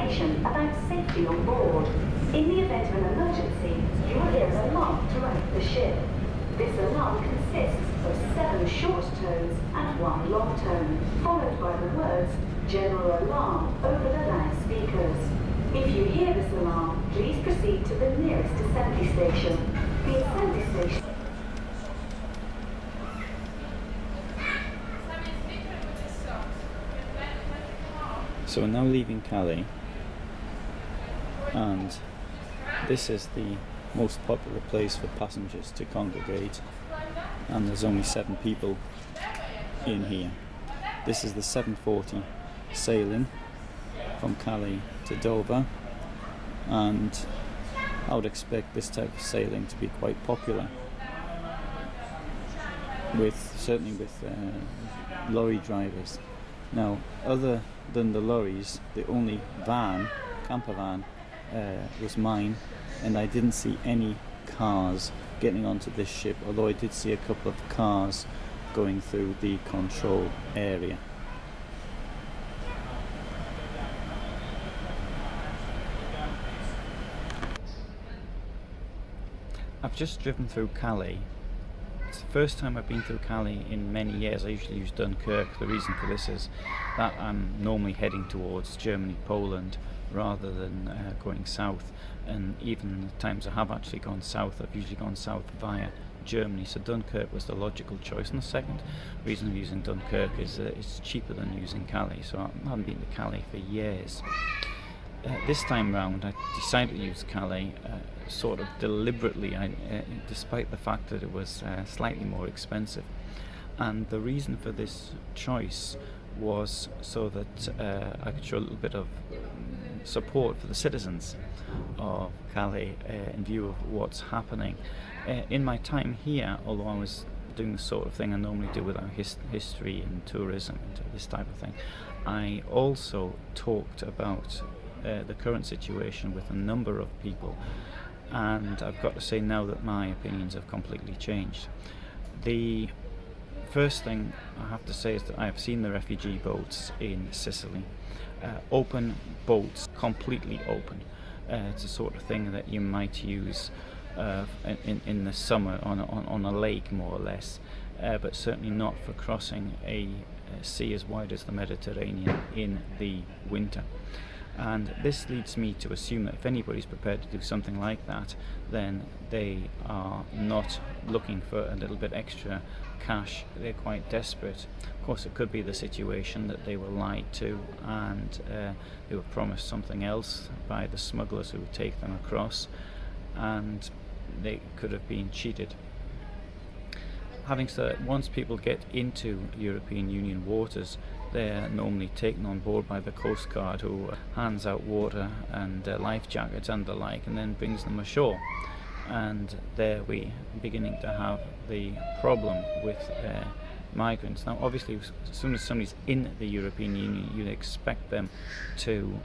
information about safety on board. In the event of an emergency, you will hear an alarm throughout the ship. This alarm consists of 7 short tones and 1 long tone, followed by the words "General Alarm" over the loudspeakers. If you hear this alarm, please proceed to the nearest assembly station. The assembly station. So we're now leaving Calais, and this is the most popular place for passengers to congregate, and there's only 7 people in here. This is the 7:40 sailing from Calais to Dover, and I would expect this type of sailing to be quite popular, certainly with lorry drivers. Now, other than the lorries, the only camper van, was mine, and I didn't see any cars getting onto this ship, although I did see a couple of cars going through the control area. I've just driven through Calais. It's the first time I've been through Calais in many years. I usually use Dunkirk. The reason for this is that I'm normally heading towards Germany, Poland, rather than going south. And even the times I have actually gone south, I've usually gone south via Germany. So Dunkirk was the logical choice. And the second reason of using Dunkirk is that it's cheaper than using Calais. So I haven't been to Calais for years. This time round, I decided to use Calais sort of deliberately, despite the fact that it was slightly more expensive. And the reason for this choice was so that I could show a little bit of support for the citizens of Calais in view of what's happening. In my time here, although I was doing the sort of thing I normally do with our history and tourism and this type of thing, I also talked about the current situation with a number of people, and I've got to say now that my opinions have completely changed. The first thing I have to say is that I have seen the refugee boats in Sicily, open boats, completely open. It's the sort of thing that you might use in the summer on a lake, more or less, but certainly not for crossing a sea as wide as the Mediterranean in the winter. And this leads me to assume that if anybody's prepared to do something like that, then they are not looking for a little bit extra cash. They're quite desperate. Of course, it could be the situation that they were lied to and they were promised something else by the smugglers who would take them across, and they could have been cheated. Having said that, once people get into European Union waters, they're normally taken on board by the Coast Guard, who hands out water and life jackets and the like, and then brings them ashore. And there we beginning to have the problem with migrants. Now, obviously, as soon as somebody's in the European Union, you'd expect them to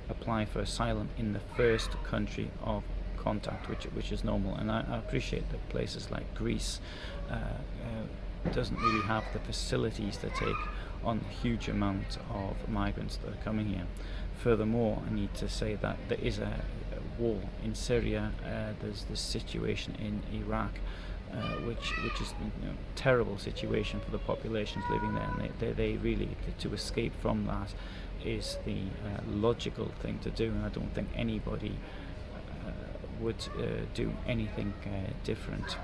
apply for asylum in the first country of contact, which is normal. And I appreciate that places like Greece doesn't really have the facilities to take on the huge amount of migrants that are coming here. Furthermore, I need to say that there is a war in Syria. There's this situation in Iraq, which is a terrible situation for the populations living there, and they really, to escape from that is the logical thing to do, and I don't think anybody would do anything different.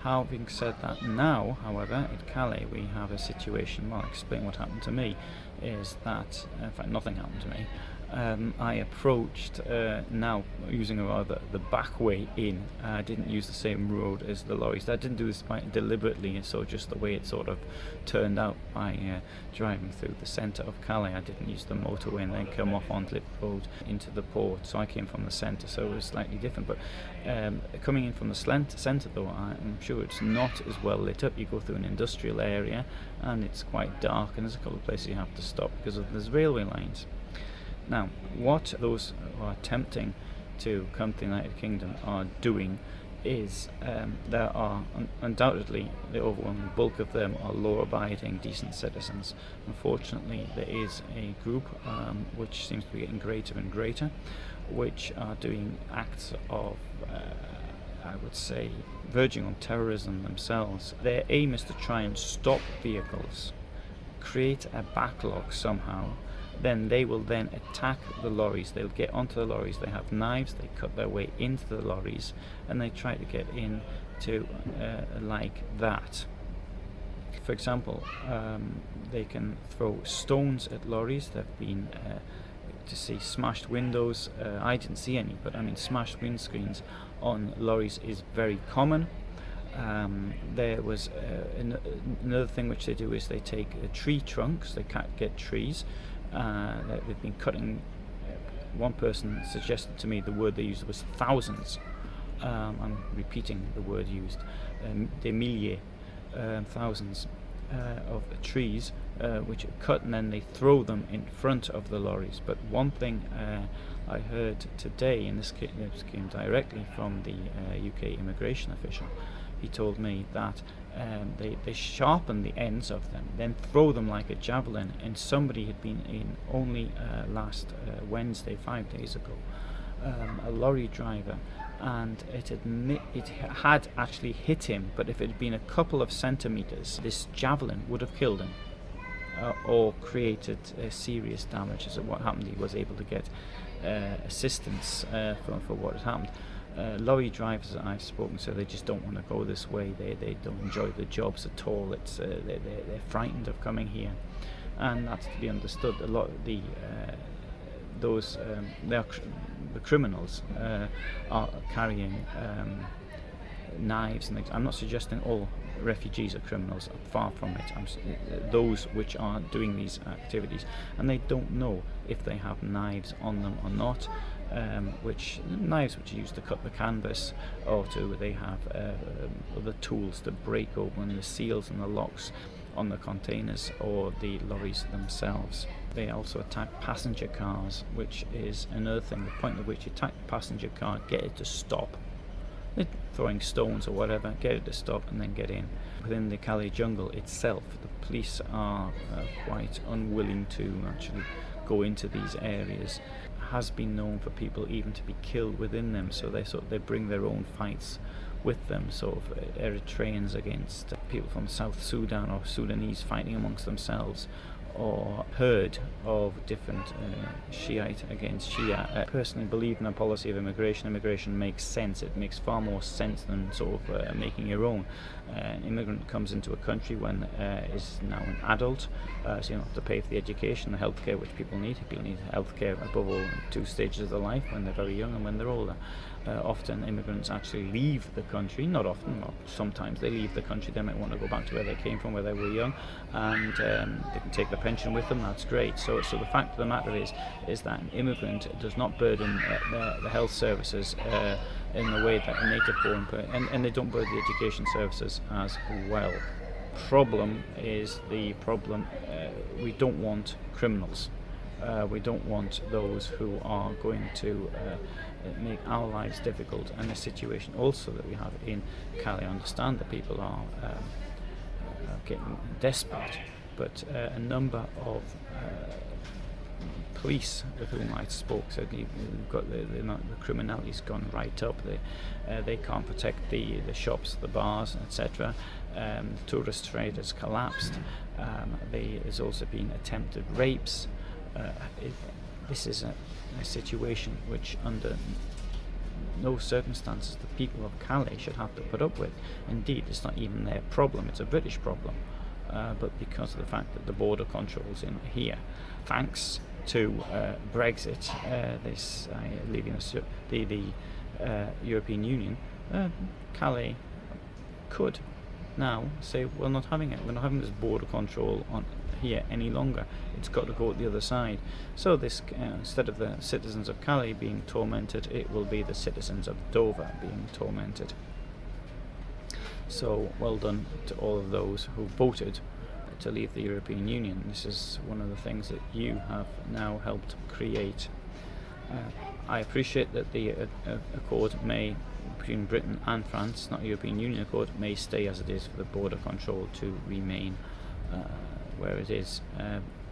Having said that, now, however, at Calais we have a situation, well, I'll explain what happened to me, is that, in fact, nothing happened to me. I approached, now using the back way in. I didn't use the same road as the lorries. I didn't do this deliberately, so just the way it sort of turned out by driving through the centre of Calais. I didn't use the motorway and then come off onto the road into the port, so I came from the centre, so it was slightly different. But coming in from the centre, though, I'm sure it's not as well lit up. You go through an industrial area and it's quite dark, and there's a couple of places you have to stop because there's railway lines. Now, what those who are attempting to come to the United Kingdom are doing is there are undoubtedly the overwhelming bulk of them are law-abiding, decent citizens. Unfortunately, there is a group which seems to be getting greater and greater, which are doing acts of, I would say, verging on terrorism themselves. Their aim is to try and stop vehicles, create a backlog somehow. Then they will then attack the lorries. They'll get onto the lorries. They have knives. They cut their way into the lorries, and they try to get in to like that. For example, they can throw stones at lorries. There've been to see smashed windows. I didn't see any, but I mean smashed windscreens on lorries is very common. There was another thing which they do is they take tree trunks. They can't get trees. They've been cutting. One person suggested to me the word they used was thousands. I'm repeating the word used. Des milliers, thousands of trees which are cut, and then they throw them in front of the lorries. But one thing I heard today, and this came directly from the UK immigration official, he told me that they sharpen the ends of them, then throw them like a javelin. And somebody had been in only last Wednesday, 5 days ago, a lorry driver, and it had actually hit him, but if it had been a couple of centimeters, this javelin would have killed him or created serious damage. So what happened, he was able to get assistance for what had happened. Lorry drivers that I've spoken to, they just don't want to go this way. They don't enjoy the jobs at all. It's they're frightened of coming here, and that's to be understood. A lot of the criminals are carrying knives and things. I'm not suggesting all refugees are criminals, far from it. Those which are doing these activities, and they don't know if they have knives on them or not. Which knives which are used to cut the canvas, or they have other tools to break open the seals and the locks on the containers or the lorries themselves. They also attack passenger cars, which is another thing. The point at which you attack the passenger car, get it to stop. They're throwing stones or whatever, get it to stop and then get in. Within the Calais jungle itself, the police are quite unwilling to actually go into these areas. Has been known for people even to be killed within them, so they bring their own fights with them, sort of Eritreans against people from South Sudan, or Sudanese fighting amongst themselves, or herd of different Shiite against Shia. I personally believe in a policy of immigration. Immigration makes sense. It makes far more sense than sort of making your own. An immigrant comes into a country when is now an adult, so you don't have to pay for the education, the healthcare which people need. People need healthcare above all in 2 stages of their life, when they're very young and when they're older. Often immigrants actually leave the country, not often, or sometimes they leave the country. They might want to go back to where they came from, where they were young, and they can take the pension with them. That's great. So the fact of the matter is that an immigrant does not burden the health services in the way that a native born and they don't burden the education services as well. Problem is the problem. We don't want criminals. We don't want those who are going to make our lives difficult. And the situation also that we have in Calais, I understand that people are getting desperate, but a number of police with whom I spoke said we've got the criminality's gone right up. They can't protect the shops, the bars, etc. The tourist trade has collapsed. There's also been attempted rapes. This is a situation which under no circumstances the people of Calais should have to put up with. Indeed, it's not even their problem, it's a British problem. But because of the fact that the border controls in here, thanks to Brexit, leaving the European Union, Calais could now say, we're not having it. We're not having this border control on here any longer. It's got to go at the other side. So this, instead of the citizens of Calais being tormented, it will be the citizens of Dover being tormented. So well done to all of those who voted to leave the European Union. This is one of the things that you have now helped create. I appreciate that the accord may, between Britain and France, not a European Union accord, may stay as it is for the border control to remain where it is.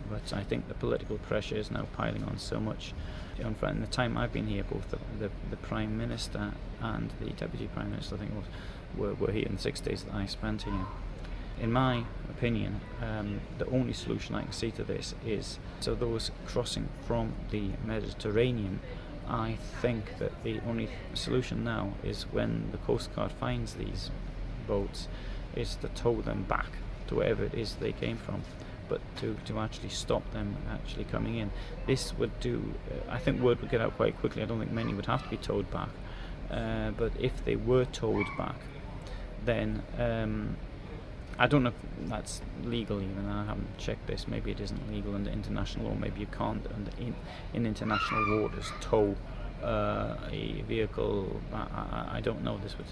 But I think the political pressure is now piling on so much. In the time I've been here, both the Prime Minister and the Deputy Prime Minister, I think it was, were here in the 6 days that I spent here. In my opinion, the only solution I can see to this is, so those crossing from the Mediterranean, I think that the only solution now is, when the Coast Guard finds these boats, is to tow them back to wherever it is they came from, but to actually stop them actually coming in. This would do, I think word would get out quite quickly. I don't think many would have to be towed back, but if they were towed back, then I don't know if that's legal even. I haven't checked this. Maybe it isn't legal under international law. Maybe you can't in international waters tow a vehicle. I don't know this, but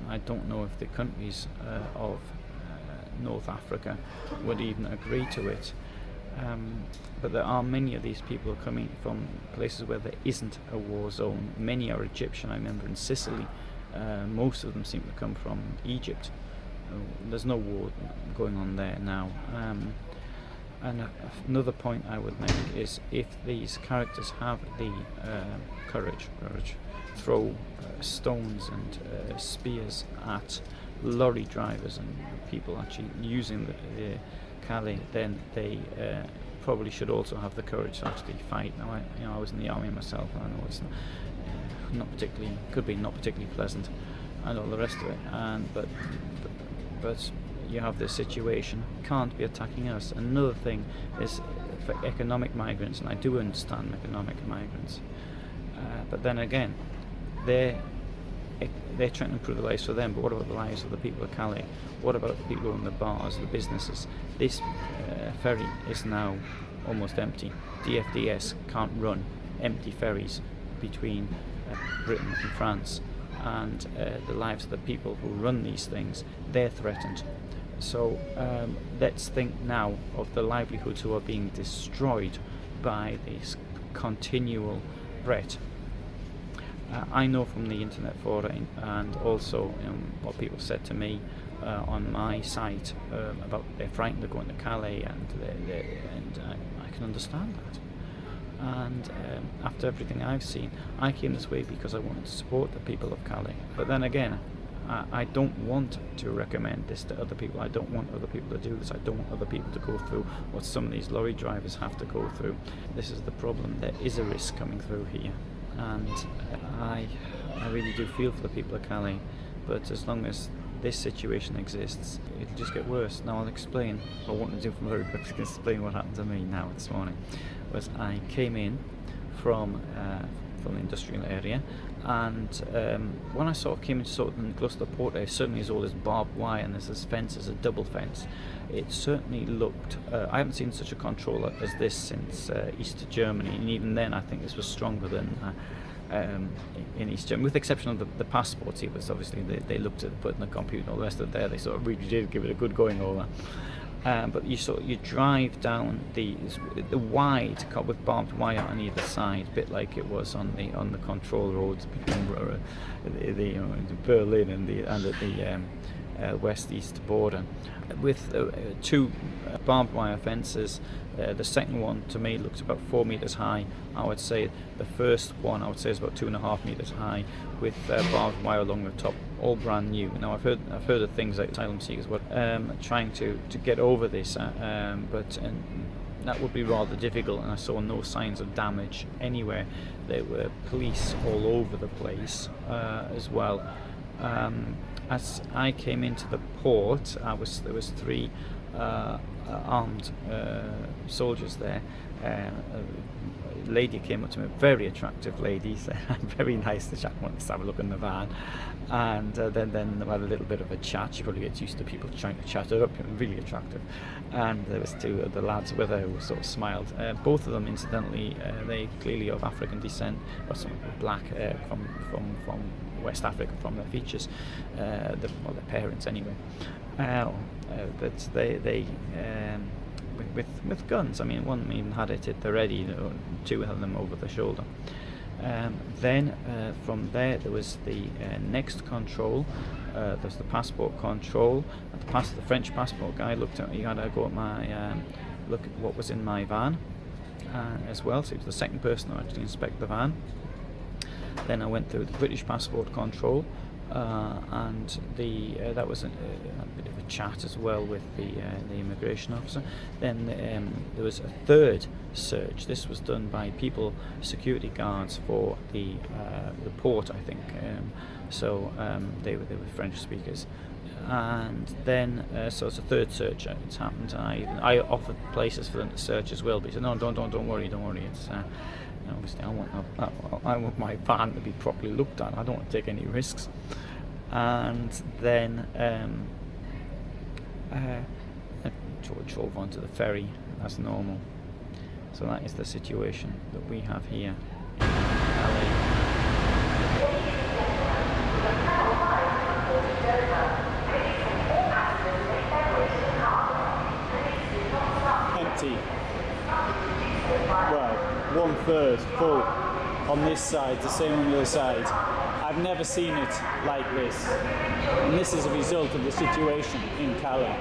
I don't know if the countries of North Africa would even agree to it. But there are many of these people coming from places where there isn't a war zone. Many are Egyptian. I remember in Sicily, most of them seem to come from Egypt. There's no war going on there now. And another point I would make is, if these characters have the courage, throw stones and spears at lorry drivers and people actually using the Calais, then they probably should also have the courage to actually fight. Now, I was in the army myself, and I know it's not particularly, could be not particularly pleasant, and all the rest of it. But you have this situation, can't be attacking us. Another thing is for economic migrants, and I do understand economic migrants, but then again, they're trying to improve the lives for them, but what about the lives of the people of Calais? What about the people in the bars, the businesses? This ferry is now almost empty. DFDS can't run empty ferries between Britain and France, and the lives of the people who run these things, they're threatened. So let's think now of the livelihoods who are being destroyed by this continual threat. I know from the internet forum, and also what people said to me on my site about they're frightened of going to Calais, and I can understand that. And after everything I've seen, I came this way because I wanted to support the people of Calais. But then again, I don't want to recommend this to other people. I don't want other people to do this. I don't want other people to go through what some of these lorry drivers have to go through. This is the problem. There is a risk coming through here, and I really do feel for the people of Calais. But as long as this situation exists, it'll just get worse. Now I'll explain. I want to do from very quickly explain what happened to me now this morning. Was I came in from the industrial area, and when I sort of came into sort of close to the port area, suddenly there's all this barbed wire and there's this fence, there's a double fence. It certainly looked, I haven't seen such a control as this since East Germany, and even then I think this was stronger than in East Germany, with the exception of the passports. It was obviously they looked at putting the computer and all the rest of it there, they sort of really did give it a good going over. But you drive down the wide with barbed wire on either side, a bit like it was on the control roads between Berlin and the west-east border, with two barbed wire fences. The second one to me looks about 4 meters high. I would say the first one is about 2.5 meters high, with barbed wire along the top, all brand new. Now I've heard of things like asylum seekers trying to get over this, but that would be rather difficult. And I saw no signs of damage anywhere. There were police all over the place as well. As I came into the port, there was 3 armed soldiers there. A lady came up to me, a very attractive lady, very nice to chat, wanted to have a look in the van, and then we had a little bit of a chat. She probably gets used to people trying to chat her up, really attractive. And there was 2 of the lads with her who sort of smiled. Both of them, incidentally, they clearly of African descent, or some black from West Africa, from their features, their parents anyway. But they with guns. I mean, one of them even had it at the ready, two of them over the shoulder. Then from there was the next control. There's the passport control. The French passport guy looked at. He had to go at my look at what was in my van as well. So he was the second person to actually inspect the van. Then I went through the British passport control, and that was a bit of a chat as well with the immigration officer. Then there was a third search. This was done by security guards for the port, I think. They were French speakers. And then, so it's a third search it's happened, and I offered places for them to search as well, but he said, no, don't worry, it's obviously I want my van to be properly looked at. I don't want to take any risks. And then drove onto the ferry as normal. So that is the situation that we have here in Calais. Empty. Well, 1/3 full on this side, the same on the other side. I've never seen it like this, and this is a result of the situation in Calais.